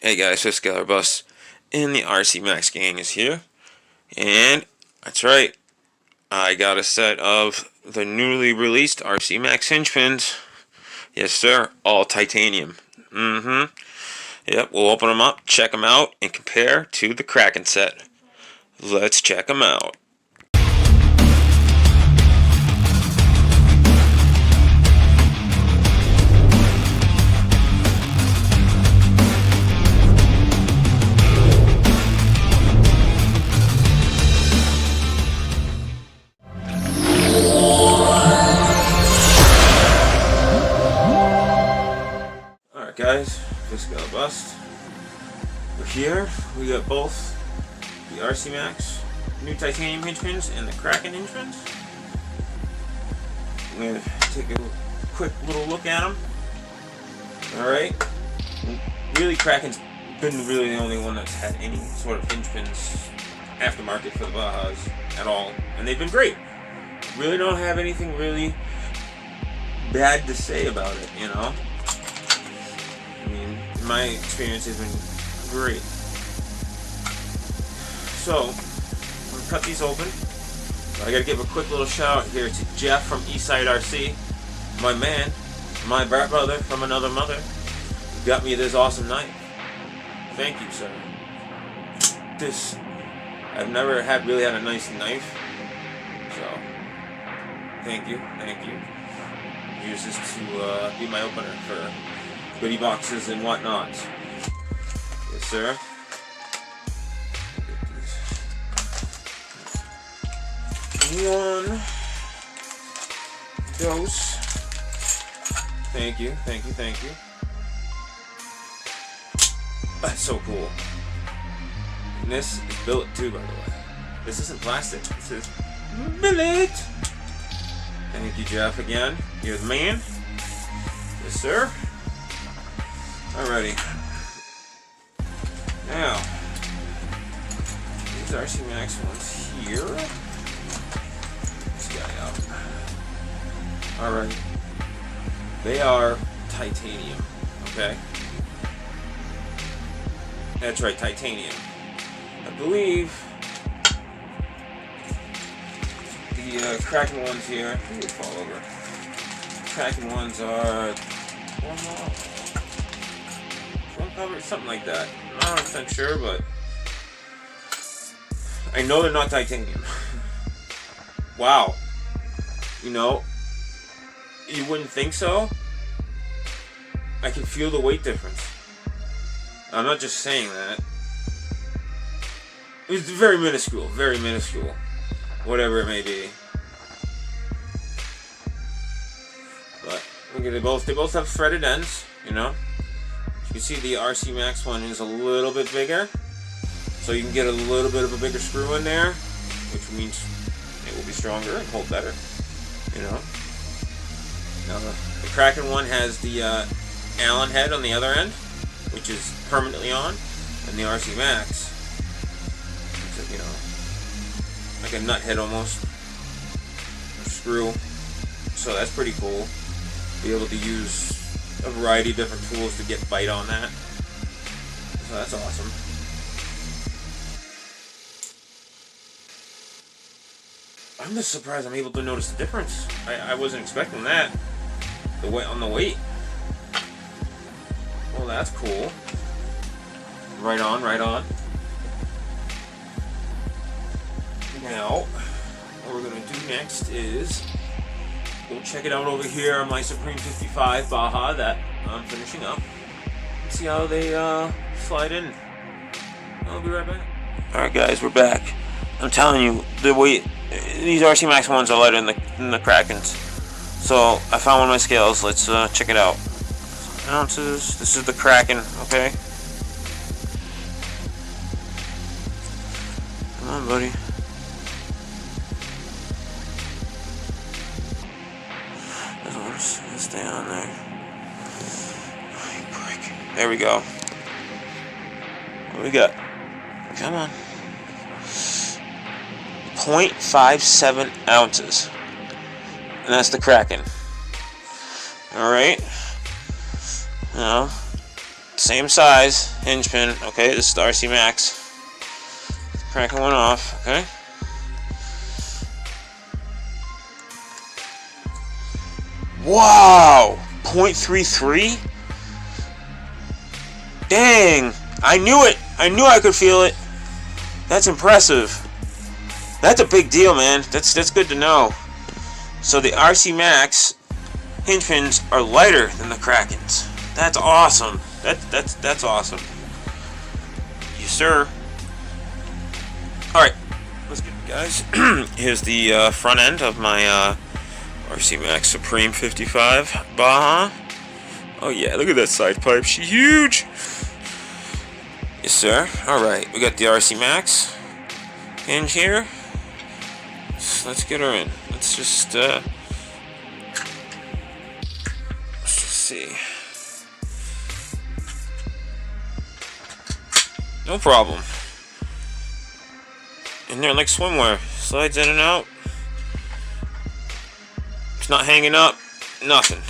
Hey guys, so Scalar Bus and the Rcmax gang is here, and that's right, I got a set of the newly released Rcmax Hinge Pins. Yes sir, all titanium. Yep, we'll open them up, check them out, and compare to the Kracken set. Let's check them out. Alright guys, just got a bust. We're here, we got both the Rcmax new titanium hinge pins and the Kracken hinge pins. I'm going to take a quick little look at them. Alright, really Kracken's been really the only one that's had any sort of hinge pins aftermarket for the Bajas at all, and they've been great. Really don't have anything really bad to say about it, you know. I mean, my experience has been great. So, I'm going to cut these open. I got to give a quick little shout out here to Jeff from Eastside RC, my man, my brother from another mother, who got me this awesome knife. Thank you, sir. I've never really had a nice knife, so thank you. Use this to be my opener for goodie boxes and whatnot. Yes, sir. One dose. Thank you. That's so cool. And this is billet too, by the way. This isn't plastic. This is billet. Thank you, Jeff, again. You're the man. Yes, sir. Alrighty. Now, these Rcmax ones here. This guy out. Alright. They are titanium. Okay? That's right, titanium. I believe the Kracken ones here. Let me fall over. Kracken ones are one cover, something like that. I'm not 100% sure, but I know they're not titanium. Wow. You know, you wouldn't think so. I can feel the weight difference. I'm not just saying that. It's very minuscule, whatever it may be. But look at they both have threaded ends, you know. You can see the Rcmax one is a little bit bigger, so you can get a little bit of a bigger screw in there, which means it will be stronger and hold better, you know. Now the Kracken one has the Allen head on the other end, which is permanently on, and the Rcmax, it's, you know, like a nut head almost, a screw. So that's pretty cool. Be able to use a variety of different tools to get bite on that. So that's awesome. I'm just surprised I'm able to notice the difference. I wasn't expecting that. The weight on the weight. Well, that's cool. Right on. Now, what we're going to do next is we'll check it out over here on my Supreme 55 Baja that I'm finishing up. And see how they slide in. I'll be right back. Alright guys, we're back. I'm telling you, the weight, these Rcmax ones are lighter than the Krackens. So, I found one of my scales. Let's check it out. Ounces. This is the Kracken, okay? Come on, buddy. This one's stay on there. There we go. What do we got? Come on. 0.57 ounces. And that's the Kracken. Alright. Now, same size hinge pin. Okay, this is the RC Max. Cracking one off. Okay. Wow, 0.33. Dang, I knew it. I knew I could feel it. That's impressive. That's a big deal, man. That's good to know. So the RC Max hinge pins are lighter than the Krackens. That's awesome. That's awesome. Yes, sir. All right, let's get it, guys. Here's the front end of my Rcmax Supreme 55 Baja. Oh yeah, look at that side pipe. She's huge. Yes, sir. All right, we got the RC Max hinge here. So let's get her in. Let's just see. No problem. In there like swimwear. Slides in and out. It's not hanging up. Nothing.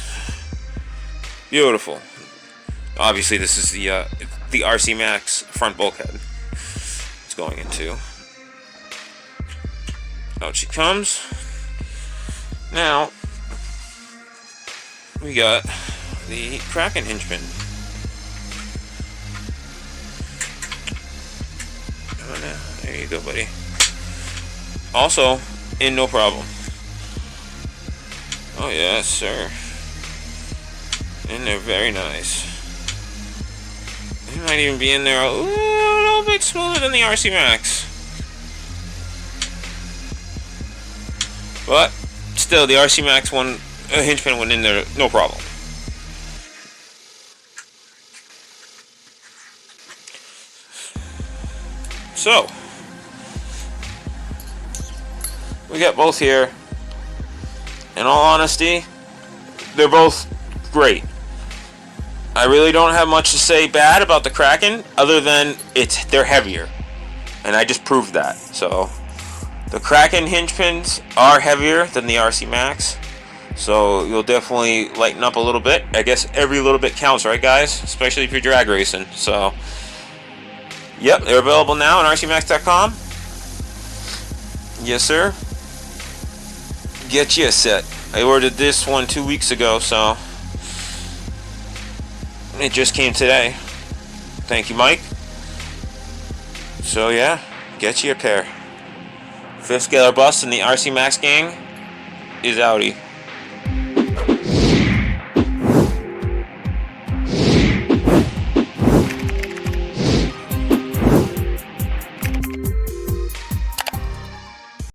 Beautiful. Obviously, this is the RC Max front bulkhead it's going into. Out she comes. Now, we got the Kracken hinge pin. Come on now. There you go, buddy. Also, in no problem. Oh, yes, sir. In there, very nice. It might even be in there a little bit smoother than the RC Max. But, still, the RC Max one, hinge pin went in there, no problem. So, we got both here. In all honesty, they're both great. I really don't have much to say bad about the Kracken, other than they're heavier, and I just proved that. So, the Kracken hinge pins are heavier than the RC Max, so you'll definitely lighten up a little bit. I guess every little bit counts, right, guys? Especially if you're drag racing. So, yep, they're available now on rcmax.com. Yes, sir. Get you a set. I ordered this one 2 weeks ago, so it just came today. Thank you, Mike. So yeah, get you a pair. 5th scalar bust in the Rcmaxgang is outie.